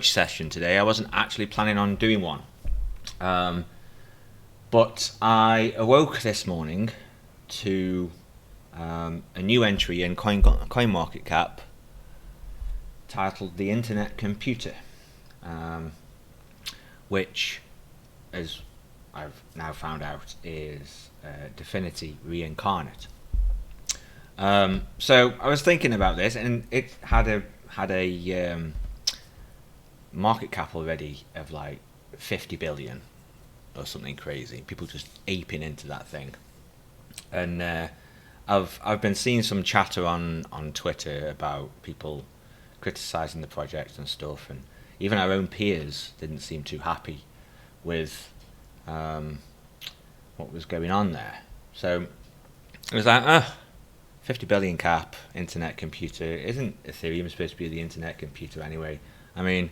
session today. I wasn't actually planning on doing one, but I awoke this morning to a new entry in CoinMarketCap titled "The Internet Computer," which, as I've now found out, is Dfinity reincarnate. So I was thinking about this, and it had a market cap already of like 50 billion or something crazy. People just aping into that thing, and I've been seeing some chatter on Twitter about people criticizing the project and stuff, and even our own peers didn't seem too happy with what was going on there. So it was like, 50 billion cap, internet computer. Isn't Ethereum supposed to be the internet computer anyway? I mean,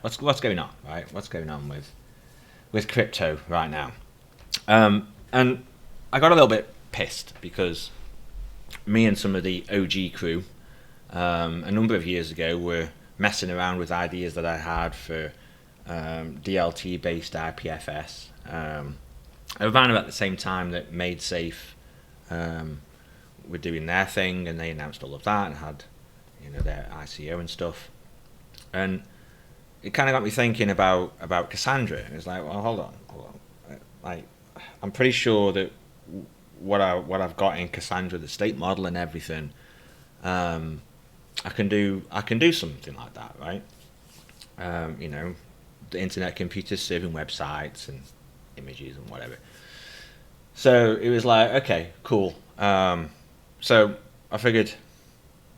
what's going on, right? What's going on with crypto right now? And I got a little bit pissed because me and some of the OG crew a number of years ago were messing around with ideas that I had for DLT based IPFS around about the same time that MadeSafe were doing their thing, and they announced all of that and had their ICO and stuff. And it kind of got me thinking about Cassandra. It's like, well, hold on. Like, I'm pretty sure that what I've got in Cassandra, the state model and everything, I can do something like that, right? The internet computer serving websites and images and whatever. So it was like, okay, cool. So I figured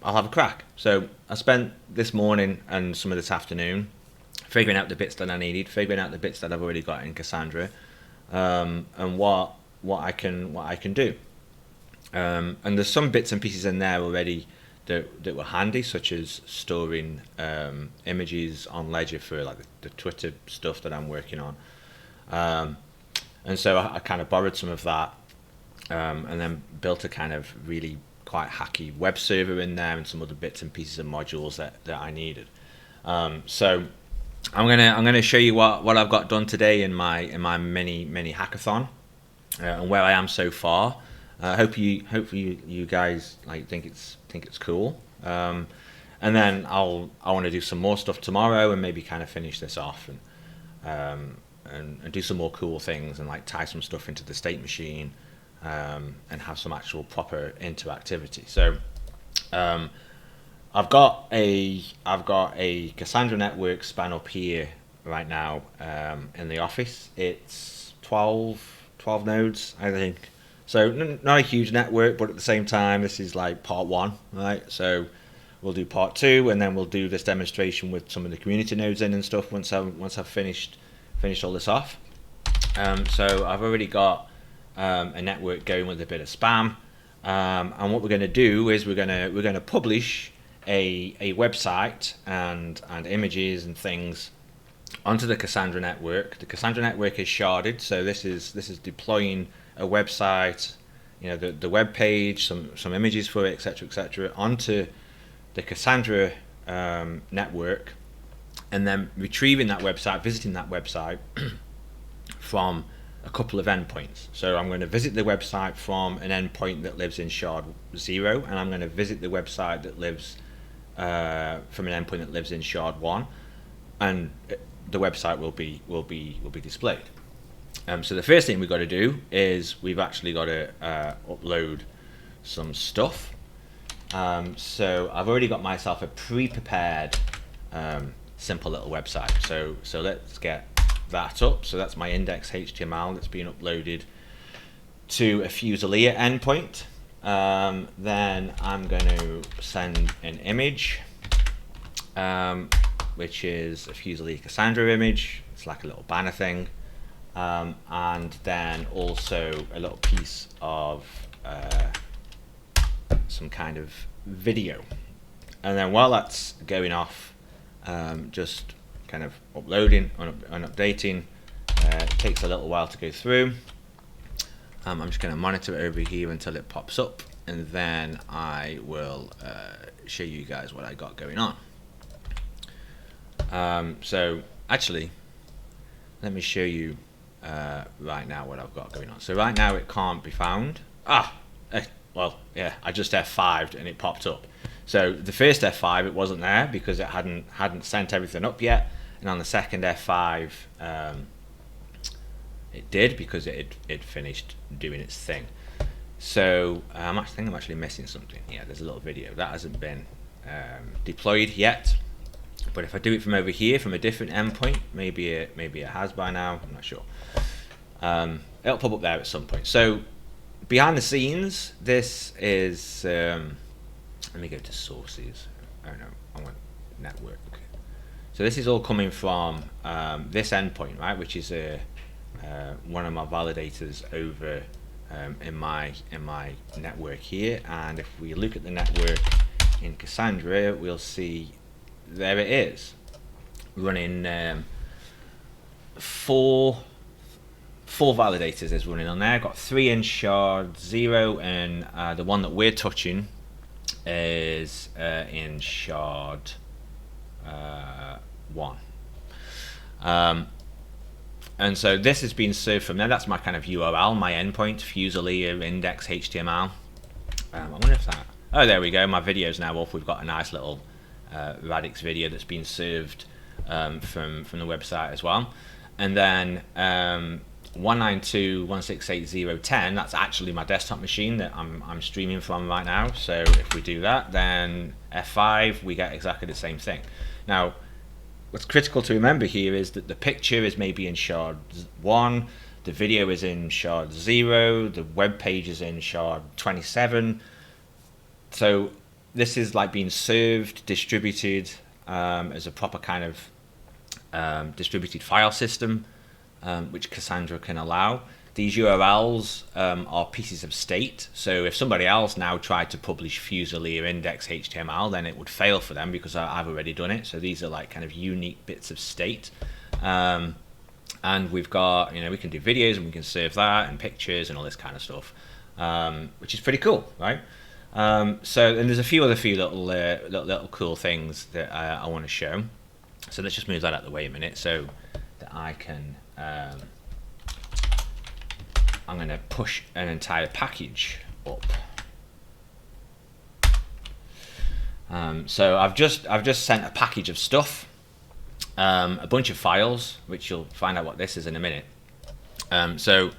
I'll have a crack. So I spent this morning and some of this afternoon figuring out the bits that I needed, figuring out the bits that I've already got in Cassandra, and what I can do. And there's some bits and pieces in there already that were handy, such as storing images on Ledger for like the Twitter stuff that I'm working on. And so I kind of borrowed some of that, and then built a kind of really quite hacky web server in there and some other bits and pieces and modules that I needed. So I'm gonna show you what I've got done today in my mini hackathon, and where I am so far. Hopefully you guys think it's cool. And then I want to do some more stuff tomorrow and maybe kind of finish this off and do some more cool things and tie some stuff into the state machine. And have some actual proper interactivity. So I've got a Cassandra Network span up here right now in the office. It's 12 nodes, I think. So not a huge network, but at the same time, this is like part one, right? So we'll do part two, and then we'll do this demonstration with some of the community nodes in and stuff once I've finished all this off. So I've already got a network going with a bit of spam, and what we're going to do is we're going to publish a website and images and things onto the Cassandra network. The Cassandra network is sharded, so this is deploying a website, the web page, some images for it, etc., onto the Cassandra network, and then retrieving that website, visiting that website from a couple of endpoints. So I'm going to visit the website from an endpoint that lives in shard 0, and I'm going to visit the website that lives from an endpoint that lives in shard 1, and the website will be displayed. So the first thing we've got to do is we've actually got to upload some stuff. So I've already got myself a pre-prepared simple little website. So let's get that up. So that's my index HTML that's being uploaded to a Fusilier endpoint. Then I'm going to send an image, which is a Fusilier Cassandra image. It's like a little banner thing, and then also a little piece of some kind of video. And then while that's going off, just kind of uploading and updating. It takes a little while to go through. I'm just going to monitor it over here until it pops up, and then I will show you guys what I got going on. So actually, let me show you right now what I've got going on. So right now it can't be found. Well, yeah, I just F5'd and it popped up. So the first F5 it wasn't there because it hadn't sent everything up yet, and on the second F5 it did because it finished doing its thing. So I think I'm actually missing something. Yeah, there's a little video that hasn't been deployed yet. But if I do it from over here, from a different endpoint, maybe it has by now. I'm not sure. It'll pop up there at some point. So behind the scenes, this is. Let me go to sources. Oh no, I want network. So this is all coming from this endpoint, right? Which is one of my validators over in my network here. And if we look at the network in Cassandra, we'll see. There it is, running four validators is running on there. I've got 3 in shard 0, and the one that we're touching is in shard 1. And so this has been served from there. That's my kind of URL, my endpoint, Fusilier index HTML. I wonder if that. Oh, there we go. My video's now up. We've got a nice little Radix video that's been served from the website as well. And then 192.168.0.10, that's actually my desktop machine that I'm streaming from right now. So if we do that, then F5, we get exactly the same thing. Now, what's critical to remember here is that the picture is maybe in shard 1, the video is in shard 0, the web page is in shard 27. So this is like being served, distributed as a proper kind of distributed file system, which Cassandra can allow. These URLs are pieces of state. So if somebody else now tried to publish Fusilier index HTML, then it would fail for them because I've already done it. So these are like kind of unique bits of state. And we've got, we can do videos and we can serve that and pictures and all this kind of stuff, which is pretty cool, right? So, and there's a few little cool things that I want to show. So let's just move that out of the way a minute so that I can. I'm going to push an entire package up. So I've just sent a package of stuff, a bunch of files, which you'll find out what this is in a minute. So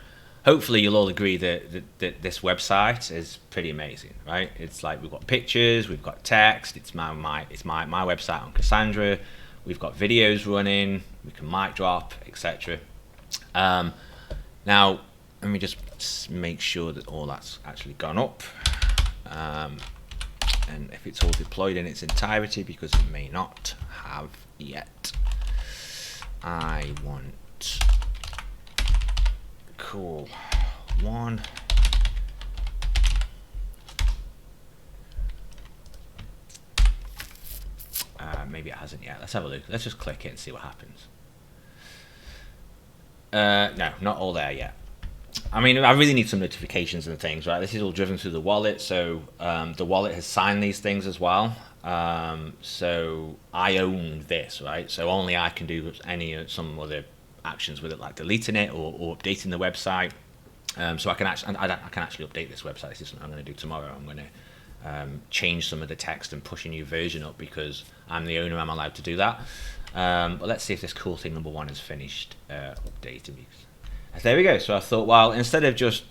hopefully you'll all agree that this website is pretty amazing, right? It's like we've got pictures, we've got text. It's my website on Cassandra. We've got videos running. We can mic drop, etc. Now let me just make sure that all that's actually gone up, and if it's all deployed in its entirety, because it may not have yet. I want. Cool. 1. Maybe it hasn't yet. Let's have a look. Let's just click it and see what happens. No, not all there yet. I mean, I really need some notifications and things, right? This is all driven through the wallet, so the wallet has signed these things as well. So I own this, right? So only I can do some other actions with it, like deleting it or updating the website. So I can actually update this website. This is something I'm going to do tomorrow. I'm going to change some of the text and push a new version up because I'm the owner. I'm allowed to do that. But let's see if this cool thing number 1 is finished updating. There we go. So I thought, well, instead of just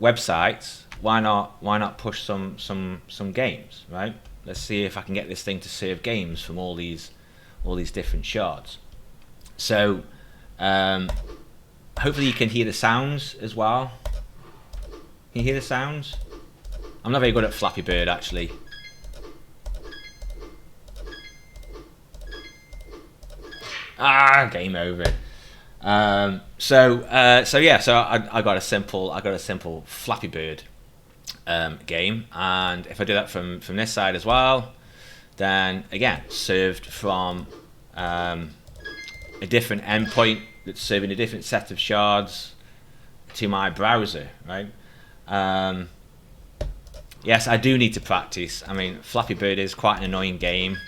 websites, why not push some games, right? Let's see if I can get this thing to serve games from all these different shards. So hopefully you can hear the sounds as well. Can you hear the sounds? I'm not very good at Flappy Bird, actually. Game over. So I got a simple Flappy Bird game, and if I do that from this side as well, then again served from a different endpoint that's serving a different set of shards to my browser, right? Yes, I do need to practice. I mean, Flappy Bird is quite an annoying game.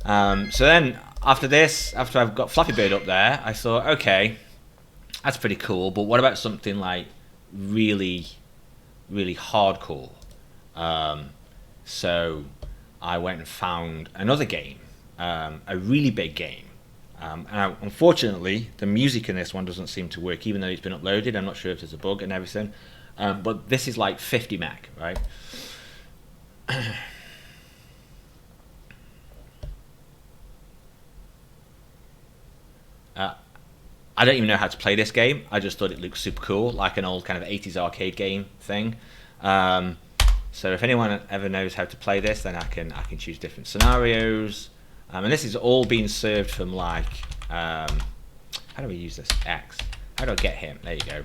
So then after this, after I've got Flappy Bird up there, I thought, okay, that's pretty cool, but what about something like really, really hardcore? So I went and found another game, a really big game. Unfortunately, the music in this one doesn't seem to work, even though it's been uploaded. I'm not sure if there's a bug and everything. But this is like 50 meg, right? I don't even know how to play this game. I just thought it looked super cool, like an old kind of 80s arcade game thing. So if anyone ever knows how to play this, then I can choose different scenarios. And this is all being served from like, how do we use this? X. How do I get him? There you go.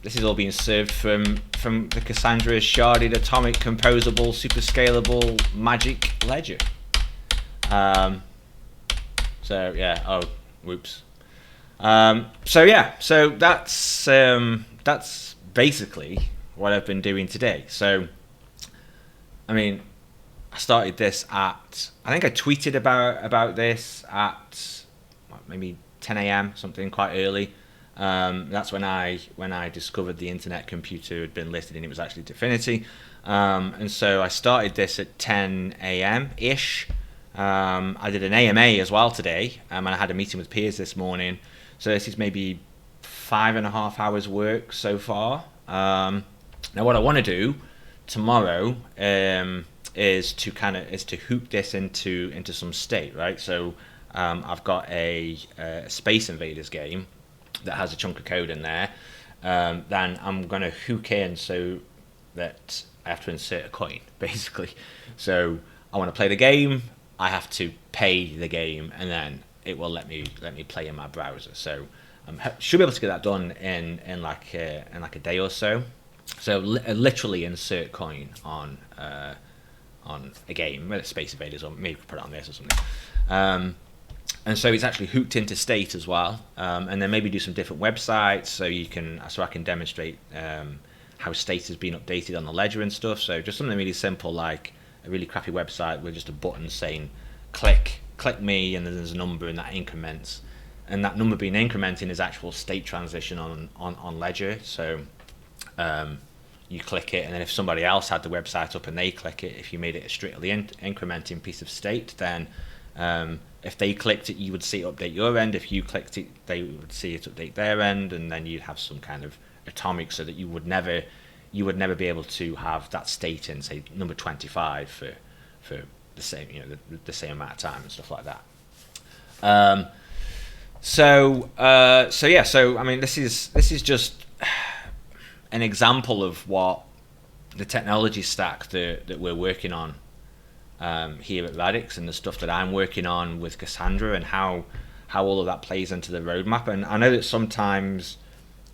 This is all being served from the Cassandra sharded atomic composable super scalable magic ledger. So yeah. Oh, whoops. So yeah. So that's basically what I've been doing today. So, I mean, I started this at, I think I tweeted about this at maybe 10 a.m. something quite early. That's when I discovered the internet computer had been listed and it was actually Dfinity. And so I started this at 10 a.m. ish. I did an AMA as well today, and I had a meeting with peers this morning. So this is maybe 5.5 hours work so far. Now what I want to do tomorrow is to hoop this into some state, right? So I've got a Space Invaders game that has a chunk of code in there. Then I'm going to hook in so that I have to insert a coin, basically. So I want to play the game. I have to pay the game, and then it will let me play in my browser. So should be able to get that done in like a day or so. So literally insert coin on a game, whether it's Space Invaders or maybe put it on this or something. And so it's actually hooked into state as well, and then maybe do some different websites so I can demonstrate how state has been updated on the ledger and stuff. So just something really simple like a really crappy website with just a button saying click me, and then there's a number and that increments, and that number being incrementing is actual state transition on ledger. So you click it, and then if somebody else had the website up and they click it, if you made it a strictly incrementing piece of state, then if they clicked it, you would see it update your end. If you clicked it, they would see it update their end, and then you'd have some kind of atomic, so that you would never be able to have that state in, say, number 25 for the same, the same amount of time and stuff like that. So I mean, this is just an example of what the technology stack that we're working on here at Radix, and the stuff that I'm working on with Cassandra, and how all of that plays into the roadmap. And I know that sometimes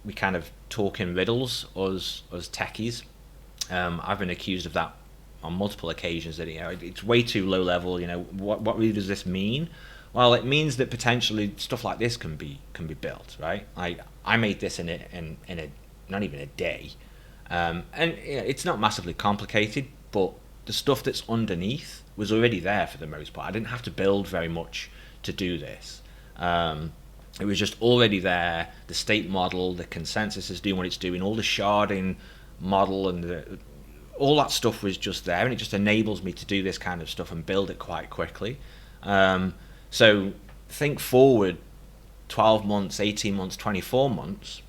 we kind of talk in riddles, us techies. I've been accused of that on multiple occasions, that it's way too low level. What really does this mean? Well, it means that potentially stuff like this can be built, right? I made this in a not even a day, and it's not massively complicated, but the stuff that's underneath was already there for the most part. I didn't have to build very much to do this. It was just already there. The state model, the consensus is doing what it's doing, all the sharding model and all that stuff was just there, and it just enables me to do this kind of stuff and build it quite quickly. So think forward 12 months, 18 months, 24 months,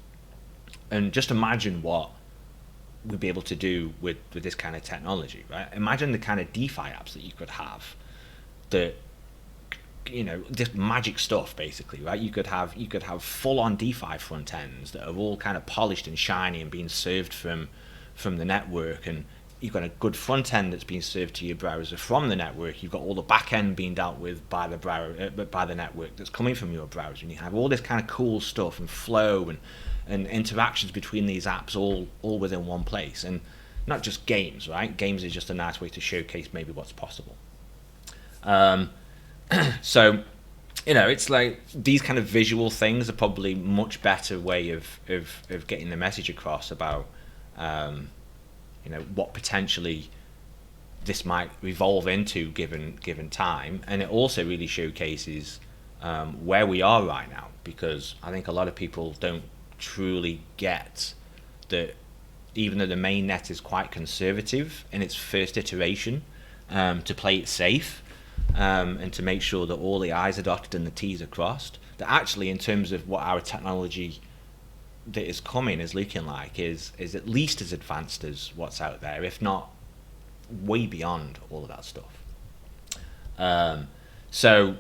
and just imagine what we'd be able to do with this kind of technology, right? Imagine the kind of DeFi apps that you could have, that, this magic stuff, basically, right? You could have full-on DeFi front ends that are all kind of polished and shiny and being served from the network, and you've got a good front end that's being served to your browser from the network. You've got all the back end being dealt with by the network that's coming from your browser, and you have all this kind of cool stuff and flow and interactions between these apps all within one place. And not just games, right? Games is just a nice way to showcase maybe what's possible. So, it's like these kind of visual things are probably much better way of getting the message across about what potentially this might evolve into given time, and it also really showcases where we are right now, because I think a lot of people don't truly get that even though the mainnet is quite conservative in its first iteration, to play it safe, and to make sure that all the I's are dotted and the T's are crossed, that actually in terms of what our technology that is coming is looking like is at least as advanced as what's out there, if not way beyond all of that stuff. So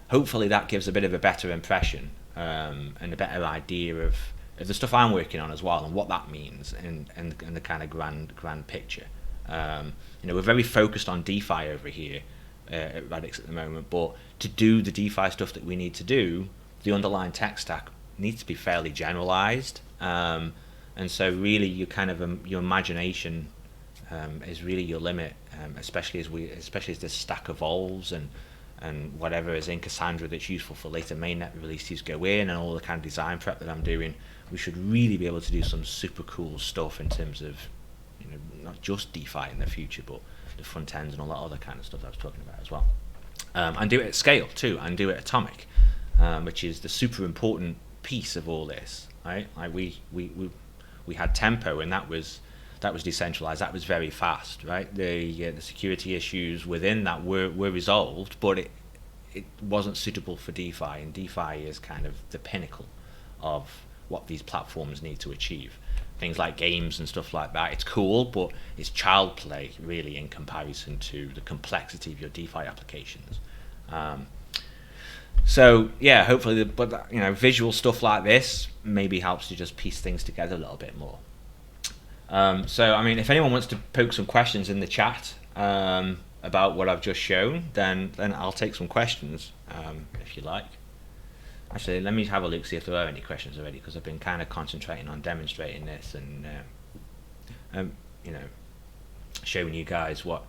hopefully that gives a bit of a better impression, and a better idea of the stuff I'm working on as well, and what that means and the kind of grand picture. We're very focused on DeFi over here at Radix at the moment, but to do the DeFi stuff that we need to do, the underlying tech stack needs to be fairly generalized, and so really your imagination is really your limit, especially as this stack evolves, and whatever is in Cassandra that's useful for later mainnet releases go in, and all the kind of design prep that I'm doing, we should really be able to do some super cool stuff in terms of not just DeFi in the future, but the front ends and all that other kind of stuff I was talking about as well. And do it at scale too, and do it atomic, which is the super important piece of all this, right? Like we had tempo, and that was decentralized. That was very fast, right? The security issues within that were resolved, but it wasn't suitable for DeFi, and DeFi is kind of the pinnacle of what these platforms need to achieve. Things like games and stuff like that, it's cool, but it's child play really in comparison to the complexity of your DeFi applications. So yeah, hopefully, visual stuff like this maybe helps to just piece things together a little bit more. So I mean, if anyone wants to poke some questions in the chat about what I've just shown, then I'll take some questions if you like. Actually, let me have a look, see if there are any questions already, because I've been kind of concentrating on demonstrating this and showing you guys what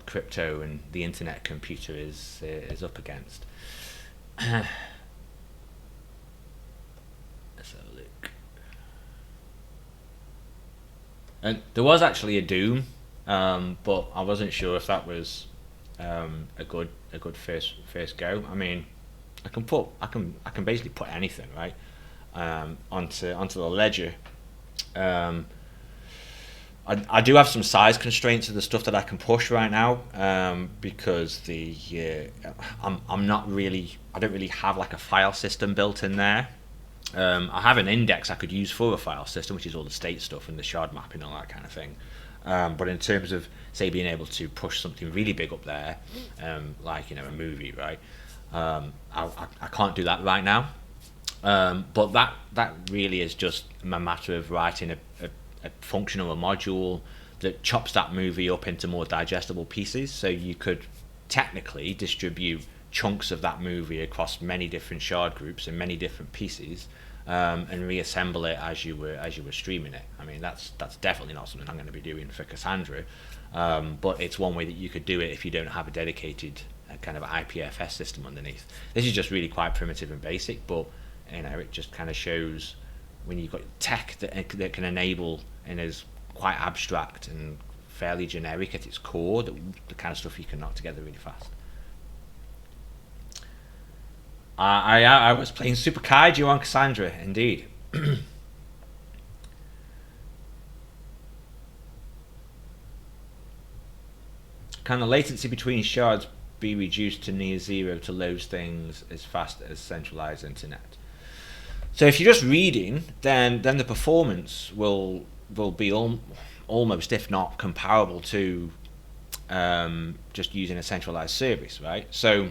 crypto and the internet computer is up against. Let's have a look. And there was actually a Doom, but I wasn't sure if that was a good first go. I mean, I can basically put anything right onto the ledger. I do have some size constraints of the stuff that I can push right now, because I don't really have like a file system built in there. I have an index I could use for a file system, which is all the state stuff and the shard mapping and all that kind of thing. But in terms of, say, being able to push something really big up there, like a movie, right? I can't do that right now. But that really is just a matter of writing a function or a module that chops that movie up into more digestible pieces. So you could technically distribute chunks of that movie across many different shard groups and many different pieces, and reassemble it as you were streaming it. I mean, that's definitely not something I'm going to be doing for Cassandra, but it's one way that you could do it if you don't have a dedicated kind of IPFS system underneath. This is just really quite primitive and basic, but it just kind of shows when you've got tech that can enable and is quite abstract and fairly generic at its core, the kind of stuff you can knock together really fast. I was playing Super Kaiju on Cassandra, indeed. Can the latency between shards be reduced to near zero to load things as fast as centralized internet? So if you're just reading, then the performance will be almost, if not comparable to just using a centralized service, right? So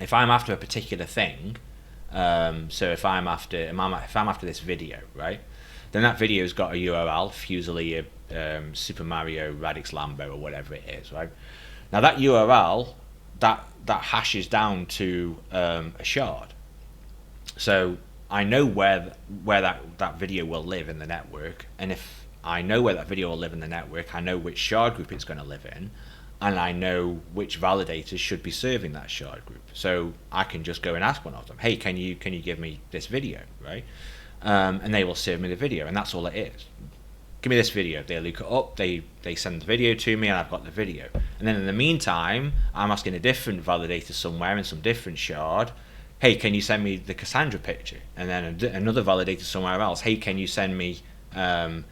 if I'm after a particular thing, so if I'm after this video, right, then that video's got a URL, Fusilier, Super Mario, Radix Lambo, or whatever it is, right? Now that URL, that hashes down to a shard. So I know where that video will live in the network, and if I know where that video will live in the network, I know which shard group it's going to live in, and I know which validators should be serving that shard group. So I can just go and ask one of them, hey, can you give me this video, right? And they will serve me the video, and that's all it is. give me this video. They look it up, they send the video to me, and I've got the video. And then in the meantime, I'm asking a different validator somewhere in some different shard, hey, can you send me the Cassandra picture? And then another validator somewhere else, hey, can you send me the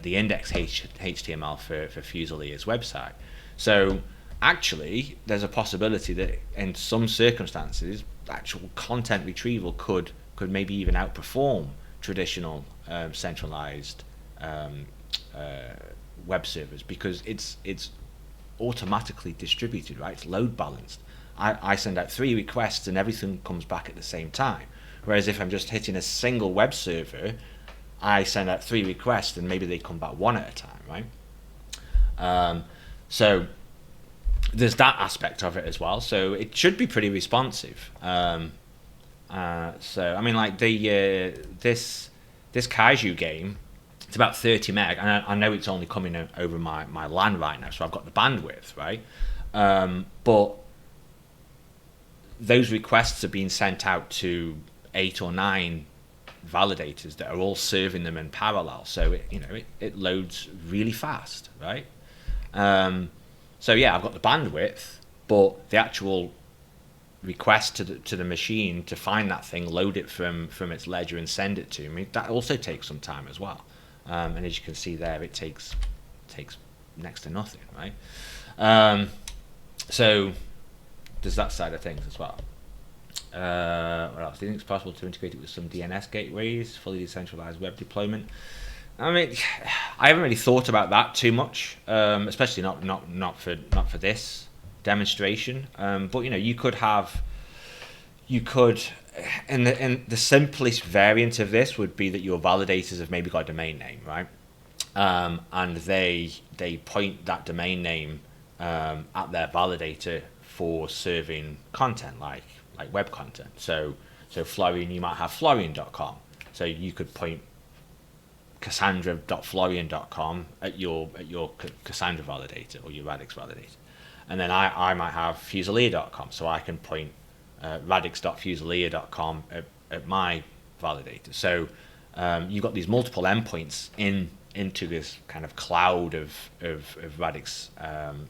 index HTML for Fuselier's website? So actually, there's a possibility that in some circumstances, actual content retrieval could maybe even outperform traditional centralized web servers, because it's automatically distributed, right? It's load balanced. I send out 3 requests and everything comes back at the same time. Whereas if I'm just hitting a single web server, I send out 3 requests and maybe they come back 1 at a time, right? So there's that aspect of it as well. So it should be pretty responsive. So I mean, like this Kaiju game, it's about 30 meg, and I know it's only coming over my LAN right now, so I've got the bandwidth, right? But those requests are being sent out to 8 or 9 validators that are all serving them in parallel. So it loads really fast, right? So yeah, I've got the bandwidth, but the actual request to the machine to find that thing, load it from its ledger and send it to me, that also takes some time as well. And as you can see there, it takes next to nothing, right? So there's that side of things as well. What else? Do you think it's possible to integrate it with some DNS gateways, fully decentralized web deployment? I mean, I haven't really thought about that too much, especially not for this demonstration. But you could and the simplest variant of this would be that your validators have maybe got a domain name, right? And they point that domain name at their validator for serving content like web content. So Florian, you might have Florian.com. So you could point Cassandra.Florian.com at your Cassandra validator or your Radix validator. And then I might have Fusilier.com, so I can point Radix.Fusilier.com at my validator. So you've got these multiple endpoints into this kind of cloud of Radix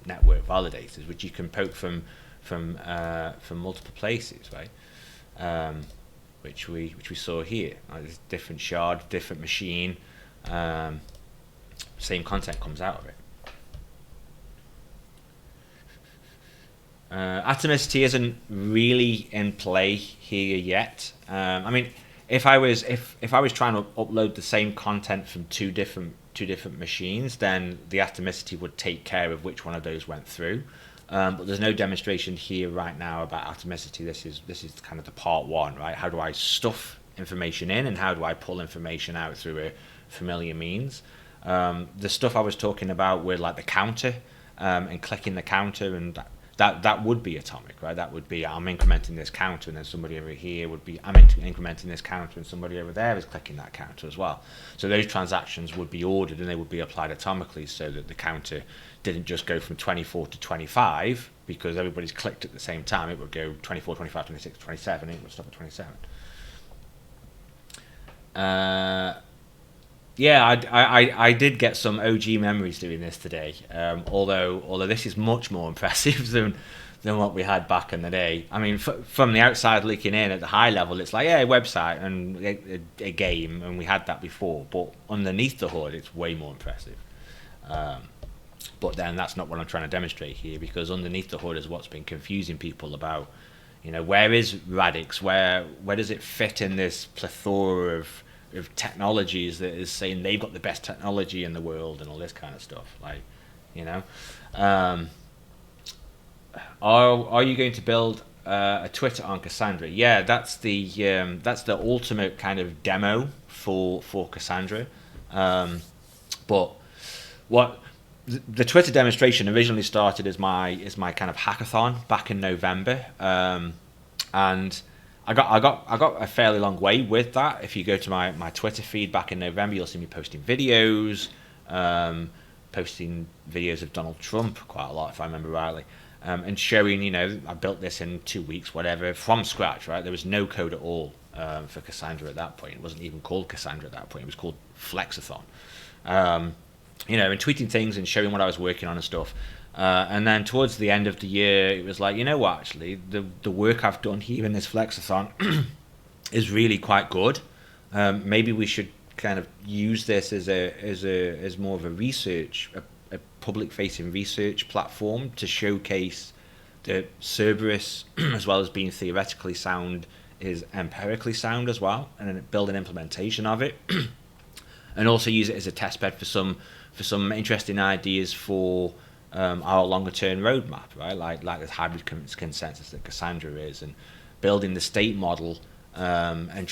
network validators, which you can poke from multiple places, right? Which we saw here. There's different shard, different machine, same content comes out of it. Atomicity isn't really in play here yet. I mean, if I was trying to upload the same content from two different machines, then the atomicity would take care of which one of those went through. But there's no demonstration here right now about atomicity. This is kind of the part 1, right? How do I stuff information in, and how do I pull information out through a familiar means? The stuff I was talking about with like the counter and clicking the counter, and that would be atomic, right? That would be, I'm incrementing this counter, and then somebody over here would be, I'm incrementing this counter, and somebody over there is clicking that counter as well. So those transactions would be ordered, and they would be applied atomically, so that the counter didn't just go from 24 to 25 because everybody's clicked at the same time. It would go 24, 25, 26, 27, and it would stop at 27. Yeah, I did get some OG memories doing this today. Although this is much more impressive than what we had back in the day. I mean, from the outside looking in at the high level, it's like, yeah, a website and a game, and we had that before. But underneath the hood, it's way more impressive. But then that's not what I'm trying to demonstrate here, because underneath the hood is what's been confusing people about, where is Radix? Where does it fit in this plethora of technologies that is saying they've got the best technology in the world and all this kind of stuff? Like, are you going to build a Twitter on Cassandra? Yeah, that's the ultimate kind of demo for Cassandra. But what the Twitter demonstration originally started as my kind of hackathon back in November, and I got a fairly long way with that. If you go to my Twitter feed back in November, you'll see me posting videos of Donald Trump quite a lot, if I remember rightly, and showing, I built this in 2 weeks, whatever, from scratch, right? There was no code at all for Cassandra at that point. It wasn't even called Cassandra at that point. It was called Flexathon. and tweeting things and showing what I was working on and stuff. And then towards the end of the year, it was like, you know what, actually, the work I've done here in this Flexathon is really quite good. Maybe we should kind of use this as more of a public-facing research platform to showcase that Cerberus, as well as being theoretically sound, is empirically sound as well, and then build an implementation of it, and also use it as a testbed for some interesting ideas for our longer-term roadmap, right? Like this hybrid consensus that Cassandra is, and building the state model. And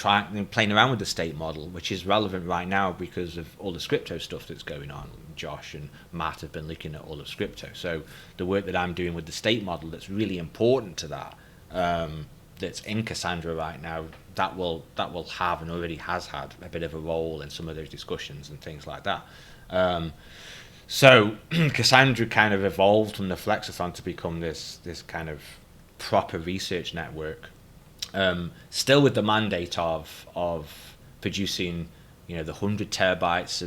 playing around with the state model, which is relevant right now because of all the Scripto stuff that's going on. Josh and Matt have been looking at all of Scripto. So the work that I'm doing with the state model that's really important to that, that's in Cassandra right now, that will have and already has had a bit of a role in some of those discussions and things like that. So Cassandra kind of evolved from the Flexathon to become this kind of proper research network. Still with the mandate of producing, the 100 terabytes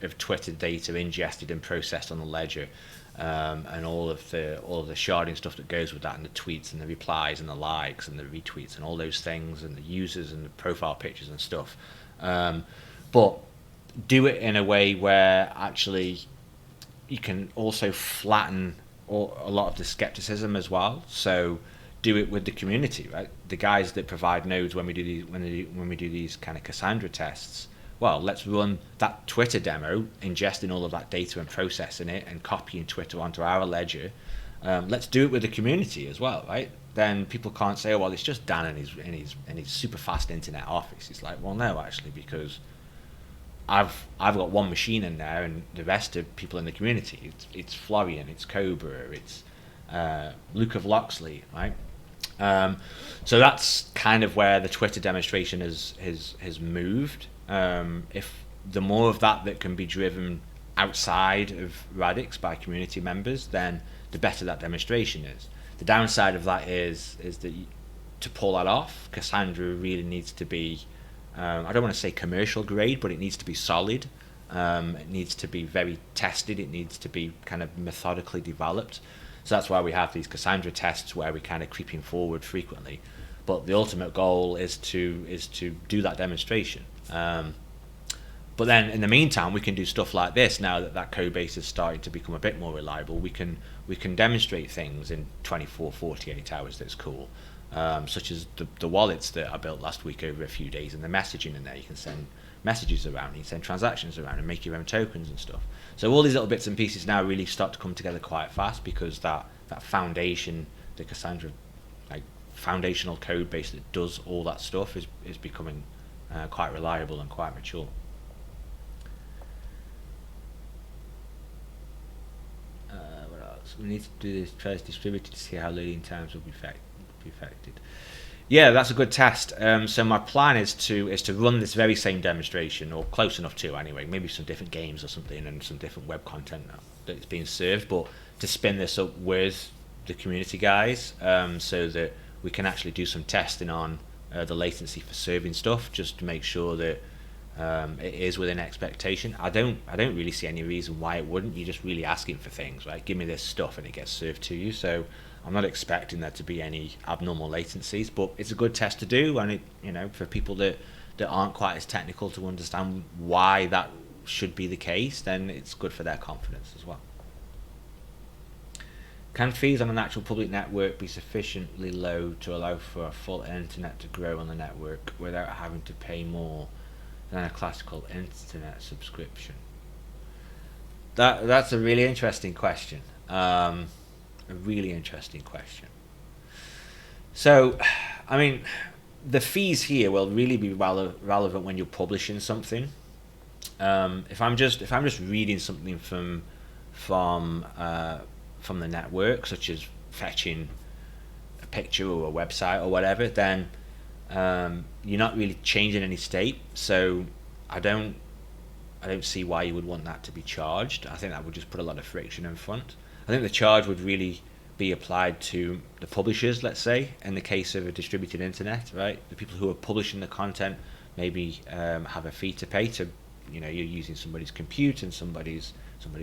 of Twitter data ingested and processed on the ledger, and all of the sharding stuff that goes with that, and the tweets and the replies and the likes and the retweets and all those things, and the users and the profile pictures and stuff. But do it in a way where actually you can also flatten a lot of the skepticism as well. So do it with the community, right? The guys that provide nodes when we do these kind of Cassandra tests. Well, let's run that Twitter demo, ingesting all of that data and processing it and copying Twitter onto our ledger. Let's do it with the community as well, right? Then people can't say, oh, well, it's just Dan and his super fast internet office. It's like, well, no, actually, because I've got one machine in there, and the rest of people in the community, it's Florian, it's Cobra, it's Luke of Loxley, right? So that's kind of where the Twitter demonstration has moved. If the more of that can be driven outside of Radix by community members, then the better that demonstration is. The downside of that is that to pull that off, Cassandra really needs to be, I don't want to say commercial grade, but it needs to be solid. It needs to be very tested. It needs to be kind of methodically developed. So that's why we have these Cassandra tests where we're kind of creeping forward frequently. But the ultimate goal is to do that demonstration. But then in the meantime, we can do stuff like this. Now that code base is starting to become a bit more reliable, we can demonstrate things in 24, 48 hours that's cool. Such as the wallets that I built last week over a few days, and the messaging in there. You can send messages around, you can send transactions around and make your own tokens and stuff. So all these little bits and pieces now really start to come together quite fast, because that foundation, the Cassandra foundational code base that does all that stuff is becoming quite reliable and quite mature. What else? We need to do this trace distributed to see how loading times will be affected. Yeah, that's a good test. So my plan is to run this very same demonstration, or close enough to anyway, maybe some different games or something and some different web content that's being served, but to spin this up with the community guys, so that we can actually do some testing on the latency for serving stuff, just to make sure that it is within expectation. I don't really see any reason why it wouldn't. You're just really asking for things, right? Give me this stuff and it gets served to you. So I'm not expecting there to be any abnormal latencies, but it's a good test to do, and it, for people that aren't quite as technical to understand why that should be the case, then it's good for their confidence as well. Can fees on an actual public network be sufficiently low to allow for a full internet to grow on the network without having to pay more than a classical internet subscription? That's a really interesting question. A really interesting question. So, I mean, the fees here will really be relevant when you're publishing something. If I'm just reading something from the network, such as fetching a picture or a website or whatever, then you're not really changing any state. So I don't see why you would want that to be charged. I think that would just put a lot of friction in front. I think the charge would really be applied to the publishers, let's say, in the case of a distributed internet, right? The people who are publishing the content maybe have a fee to pay to you're using somebody's compute and somebody's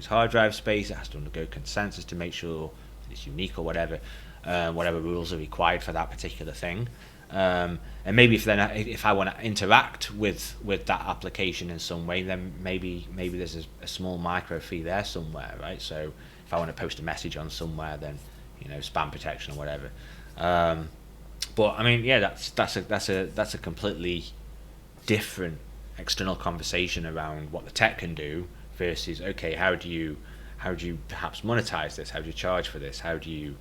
hard drive space. It has to undergo consensus to make sure it's unique or whatever rules are required for that particular thing. And maybe if I want to interact with that application in some way, then maybe there's a small micro fee there somewhere, right? So if I want to post a message on somewhere, then spam protection or whatever. But I mean, yeah, that's a completely different external conversation around what the tech can do versus, okay, how do you perhaps monetize this? How do you charge for this? How do you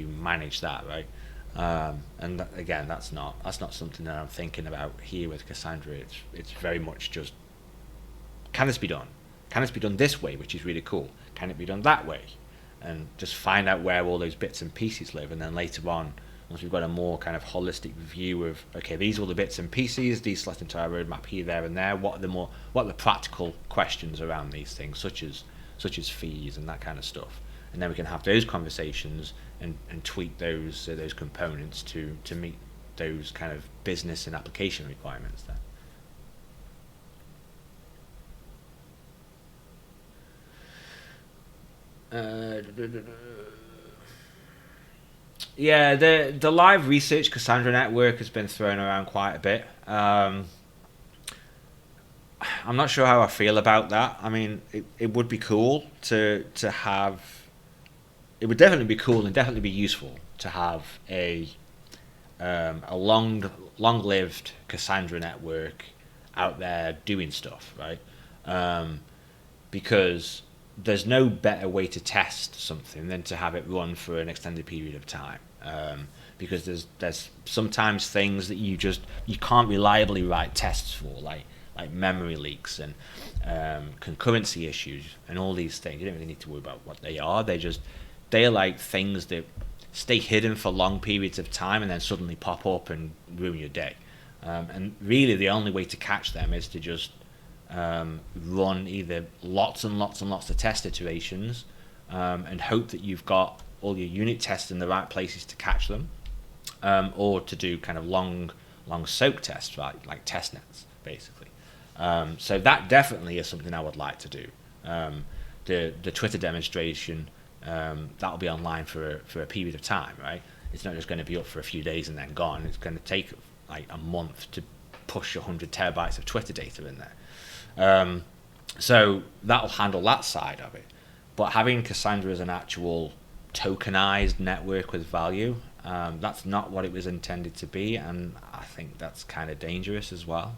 manage that, right? And again, that's not something that I'm thinking about here with Cassandra. It's very much just, can this be done? Can this be done this way, which is really cool? Can it be done that way? And just find out where all those bits and pieces live, and then later on, once we've got a more kind of holistic view of, okay, these are all the bits and pieces, these select entire roadmap here, there, and there. What are the practical questions around these things, such as fees and that kind of stuff, and then we can have those conversations and tweak those components to meet those kind of business and application requirements there. Yeah, the live research Cassandra Network has been thrown around quite a bit. I'm not sure how I feel about that. I mean, it would be cool to have. It would definitely be cool and definitely be useful to have a long-lived Cassandra network out there doing stuff, right? Because there's no better way to test something than to have it run for an extended period of time. Because there's sometimes things that you can't reliably write tests for, like memory leaks and concurrency issues and all these things. You don't really need to worry about what they are. They're like things that stay hidden for long periods of time and then suddenly pop up and ruin your day. And really the only way to catch them is to just run either lots and lots and lots of test iterations and hope that you've got all your unit tests in the right places to catch them, or to do kind of long soak tests, right, like test nets, basically. So that definitely is something I would like to do. The Twitter demonstration, that'll be online for a period of time, right? It's not just going to be up for a few days and then gone. It's going to take like a month to push 100 terabytes of Twitter data in there. So that'll handle that side of it. But having Cassandra as an actual tokenized network with value, that's not what it was intended to be, and I think that's kind of dangerous as well.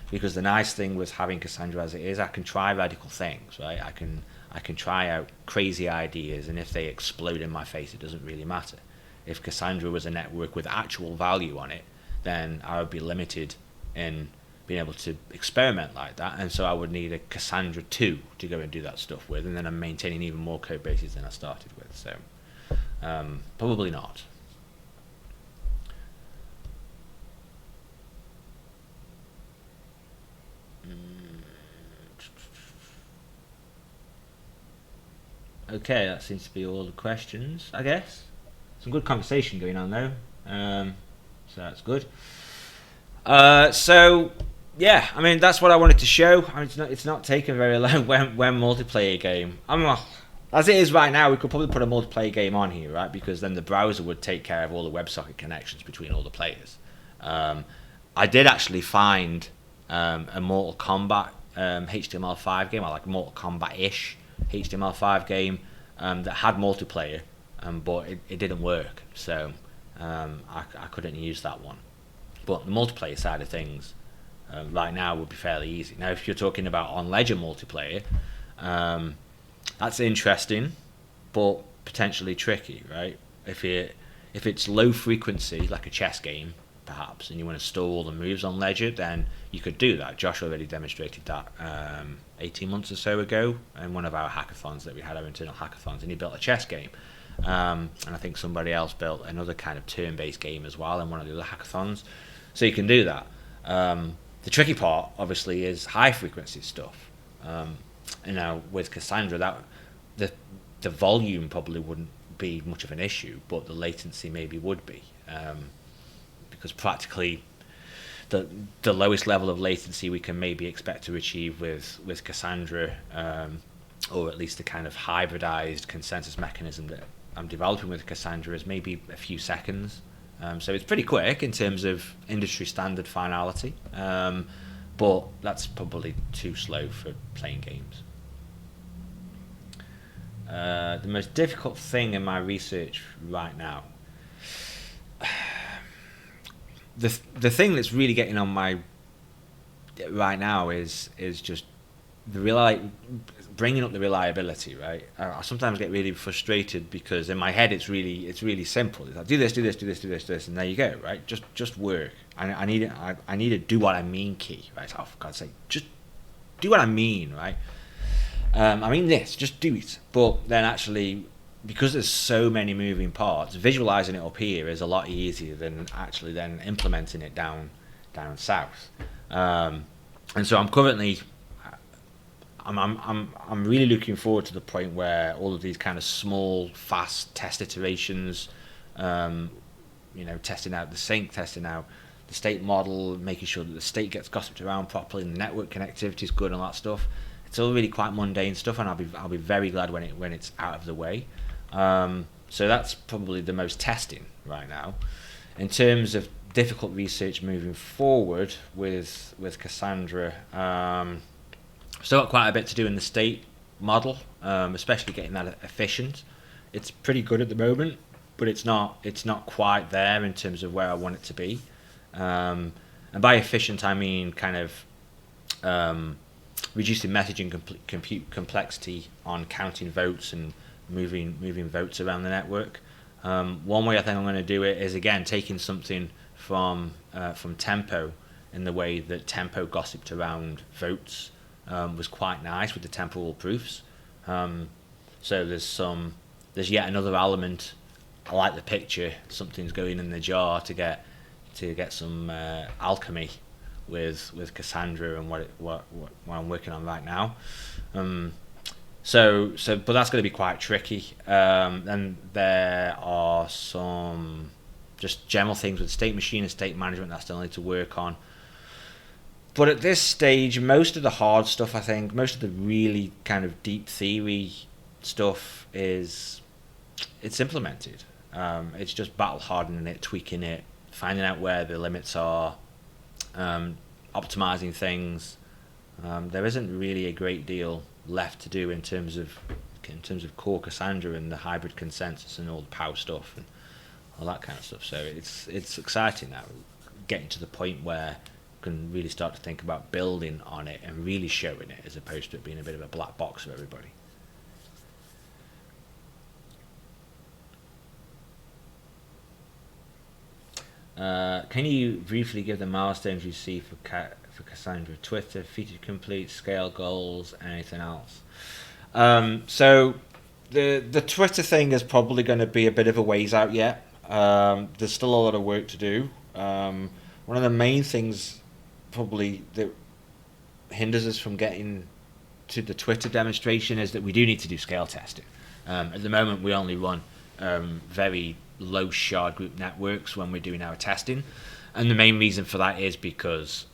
Because the nice thing with having Cassandra as it is, I can try radical things, right? I can try out crazy ideas, and if they explode in my face, it doesn't really matter. If Cassandra was a network with actual value on it, then I would be limited in being able to experiment like that, and so I would need a Cassandra 2 to go and do that stuff with, and then I'm maintaining even more code bases than I started with, so probably not. Okay, that seems to be all the questions, I guess. Some good conversation going on though, so that's good. So yeah, I mean that's what I wanted to show. I mean, it's not taking very long when multiplayer game. As it is right now, we could probably put a multiplayer game on here, right? Because then the browser would take care of all the WebSocket connections between all the players. I did actually find a Mortal Kombat HTML5 game, or like Mortal Kombat-ish HTML5 game that had multiplayer, but it didn't work, so I couldn't use that one. But the multiplayer side of things right now would be fairly easy. Now, if you're talking about on-ledger multiplayer, that's interesting, but potentially tricky, right? If it's low frequency, like a chess game, perhaps, and you want to store all the moves on ledger, then you could do that. Josh already demonstrated that 18 months or so ago in one of our hackathons that we had, our internal hackathons, and he built a chess game. And I think somebody else built another kind of turn-based game as well in one of the other hackathons. So you can do that. The tricky part, obviously, is high-frequency stuff. And now with Cassandra, the volume probably wouldn't be much of an issue, but the latency maybe would be, because practically the lowest level of latency we can maybe expect to achieve with Cassandra, or at least the kind of hybridized consensus mechanism that I'm developing with Cassandra, is maybe a few seconds. So it's pretty quick in terms of industry standard finality, but that's probably too slow for playing games. The most difficult thing in my research right now, the thing that's really getting on my right now is just bringing up the reliability. Right, I sometimes get really frustrated because in my head it's really simple. It's like, do this, and there you go. Right, just work. I need to do what I mean key. Right, oh, for God's sake, just do what I mean. Right. I mean this, just do it. But then actually, because there's so many moving parts, visualizing it up here is a lot easier than actually then implementing it down south. And so I'm currently, I'm really looking forward to the point where all of these kind of small, fast test iterations, testing out the sync, testing out the state model, making sure that the state gets gossiped around properly, and the network connectivity is good and all that stuff. It's all really quite mundane stuff, and I'll be very glad when it's out of the way. So that's probably the most testing right now. In terms of difficult research moving forward with Cassandra, still got quite a bit to do in the state model, especially getting that efficient. It's pretty good at the moment, but it's not quite there in terms of where I want it to be. And by efficient, I mean kind of reducing messaging compute complexity on counting votes and moving votes around the network. One way I think I'm going to do it is, again, taking something from Tempo, in the way that Tempo gossiped around votes was quite nice with the temporal proofs. So there's yet another element. I like the picture. Something's going in the jar to get some alchemy with Cassandra and what I'm working on right now. So but that's going to be quite tricky. And there are some just general things with state machine and state management that I still need to work on. But at this stage, most of the hard stuff, I think, most of the really kind of deep theory stuff it's implemented. It's just battle hardening it, tweaking it, finding out where the limits are, optimizing things. There isn't really a great deal left to do in terms of core Cassandra and the hybrid consensus and all the power stuff and all that kind of stuff. So it's exciting now, getting to the point where you can really start to think about building on it and really showing it, as opposed to it being a bit of a black box for everybody. Can you briefly give the milestones you see for Cassandra? Twitter, feature complete, scale goals, anything else? So the Twitter thing is probably going to be a bit of a ways out yet. There's still a lot of work to do. One of the main things probably that hinders us from getting to the Twitter demonstration is that we do need to do scale testing. At the moment, we only run very low shard group networks when we're doing our testing, and the main reason for that is because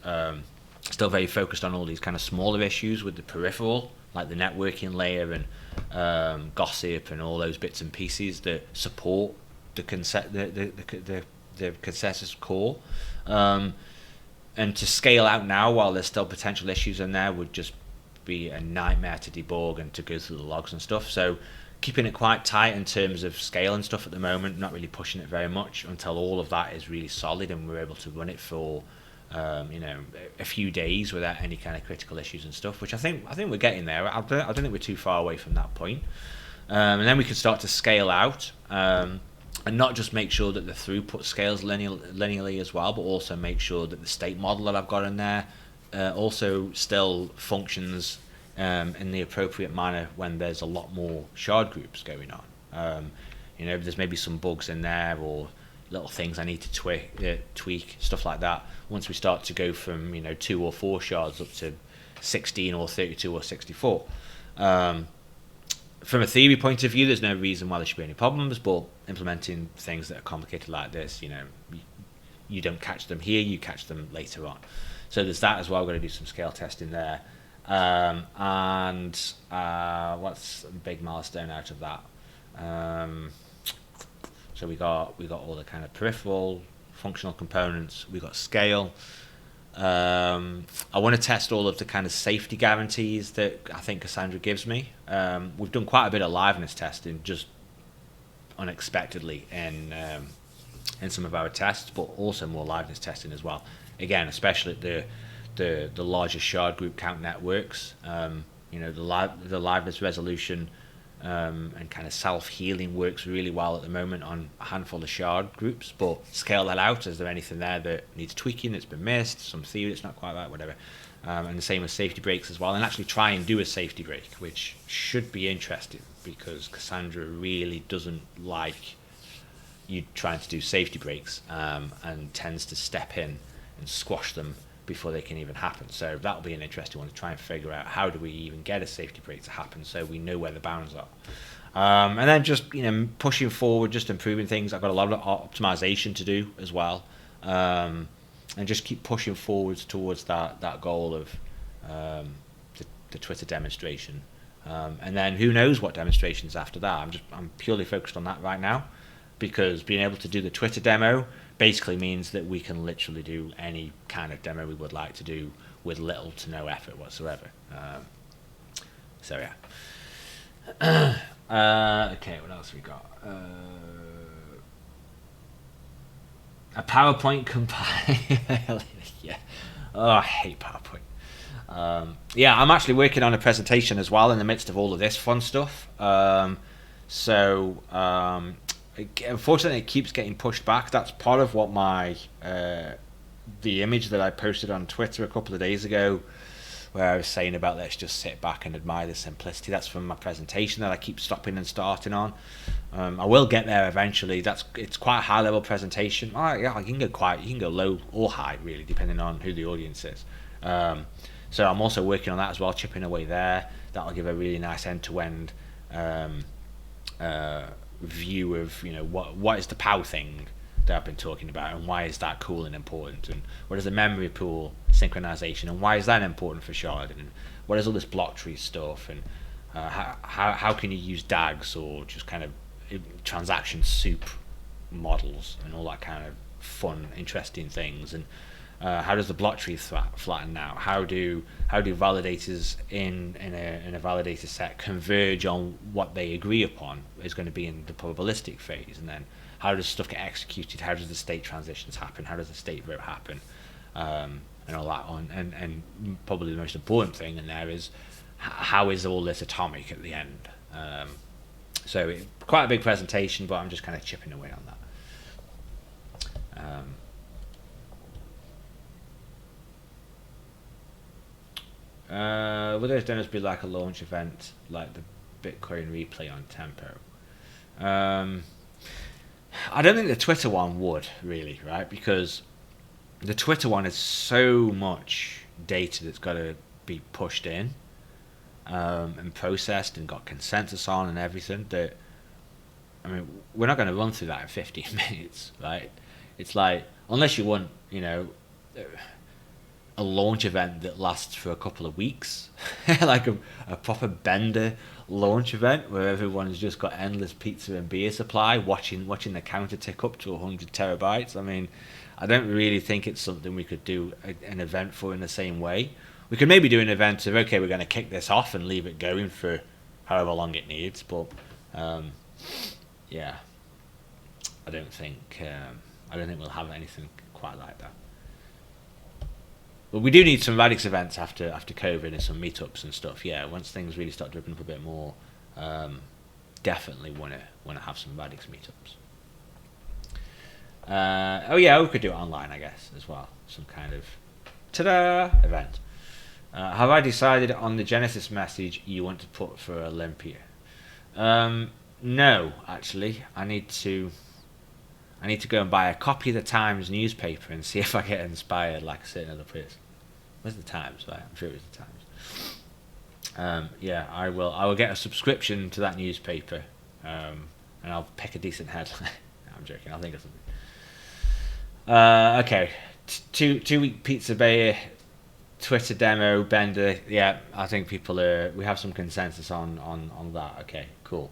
still very focused on all these kind of smaller issues with the peripheral, like the networking layer and gossip and all those bits and pieces that support the consensus core. And to scale out now while there's still potential issues in there would just be a nightmare to debug and to go through the logs and stuff. So keeping it quite tight in terms of scale and stuff at the moment, not really pushing it very much until all of that is really solid and we're able to run it for a few days without any kind of critical issues and stuff, which I think we're getting there. I don't think we're too far away from that point. And then we can start to scale out and not just make sure that the throughput scales linearly as well, but also make sure that the state model that I've got in there also still functions in the appropriate manner when there's a lot more shard groups going on. There's maybe some bugs in there or little things I need to tweak, stuff like that. Once we start to go from 2 or 4 shards up to 16 or 32 or 64. From a theory point of view, there's no reason why there should be any problems, but implementing things that are complicated like this, you don't catch them here, you catch them later on. So there's that as well. We're going to do some scale testing there. And what's a big milestone out of that? So we got all the kind of peripheral functional components. We got scale. I want to test all of the kind of safety guarantees that I think Cassandra gives me. We've done quite a bit of liveness testing, just unexpectedly in some of our tests, but also more liveness testing as well. Again, especially at the larger shard group count networks. The liveness resolution and kind of self-healing works really well at the moment on a handful of shard groups, but scale that out. Is there anything there that needs tweaking, that's been missed, some theory that's not quite right, whatever. And the same with safety breaks as well, and actually try and do a safety break, which should be interesting because Cassandra really doesn't like you trying to do safety breaks, and tends to step in and squash them before they can even happen. So that'll be an interesting one to try and figure out, how do we even get a safety break to happen so we know where the bounds are. And then just pushing forward, just improving things. I've got a lot of optimization to do as well, and just keep pushing forwards towards that goal of the Twitter demonstration. And then who knows what demonstrations after that. I'm purely focused on that right now, because being able to do the Twitter demo basically means that we can literally do any kind of demo we would like to do with little to no effort whatsoever. So yeah. Okay, what else we got? A PowerPoint compile. Yeah. Oh, I hate PowerPoint. Yeah, I'm actually working on a presentation as well in the midst of all of this fun stuff. Unfortunately, it keeps getting pushed back. That's part of what the image that I posted on Twitter a couple of days ago, where I was saying about let's just sit back and admire the simplicity. That's from my presentation that I keep stopping and starting on. I will get there eventually. It's quite a high level presentation. Yeah, you can go low or high really, depending on who the audience is. So I'm also working on that as well, chipping away there. That'll give a really nice end to end view of what is the POW thing that I've been talking about, and why is that cool and important, and what is the memory pool synchronization, and why is that important for sharding, and what is all this block tree stuff, and how can you use DAGs or just kind of transaction soup models and all that kind of fun, interesting things, and how does the block tree flatten now? How do validators in a validator set converge on what they agree upon is going to be in the probabilistic phase? And then how does stuff get executed? How does the state transitions happen? How does the state vote happen? And all that on. And probably the most important thing in there is how is all this atomic at the end? So quite a big presentation, but I'm just kind of chipping away on that. Will those demos be like a launch event, like the Bitcoin replay on Tempo? I don't think the Twitter one would really, right? Because the Twitter one is so much data that's got to be pushed in and processed and got consensus on and everything that, I mean, we're not going to run through that in 15 minutes, right? It's like, unless you want, a launch event that lasts for a couple of weeks, like a proper bender launch event where everyone's just got endless pizza and beer supply, watching the counter tick up to 100 terabytes. I mean, I don't really think it's something we could do an event for in the same way. We could maybe do an event of, okay, we're going to kick this off and leave it going for however long it needs, but yeah, I don't think we'll have anything quite like that. But we do need some Radix events after COVID and some meetups and stuff. Yeah, once things really start to open up a bit more, definitely want to have some Radix meetups. Oh yeah, we could do it online, I guess, as well. Some kind of ta-da event. Have I decided on the Genesis message you want to put for Olympia? No, actually. I need to go and buy a copy of the Times newspaper and see if I get inspired like a certain other person. Where's the Times? Right, I'm sure it was the Times. Yeah, I will get a subscription to that newspaper, and I'll pick a decent headline. I'm joking. I'll think of something. Okay, two-week pizza bay, Twitter demo, Bender. Yeah, I think people are. We have some consensus on that. Okay, cool.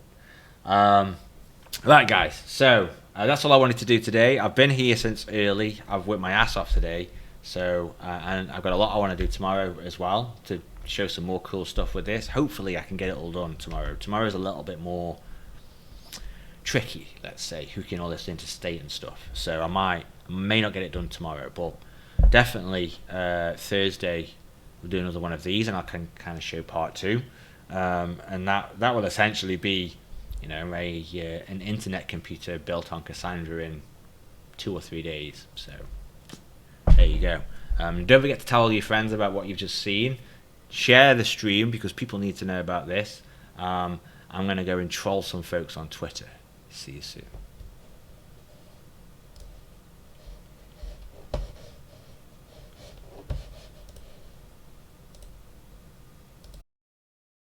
Right, guys. So that's all I wanted to do today. I've been here since early. I've worked my ass off today. So and I've got a lot I want to do tomorrow as well to show some more cool stuff with this. Hopefully, I can get it all done tomorrow. Tomorrow's a little bit more tricky, let's say, hooking all this into state and stuff. So I may not get it done tomorrow, but definitely Thursday we'll do another one of these, and I can kind of show part two, and that will essentially be, you know, an internet computer built on Cassandra in 2 or 3 days. So there you go. Don't forget to tell all your friends about what you've just seen. Share the stream because people need to know about this. I'm going to go and troll some folks on Twitter. See you soon.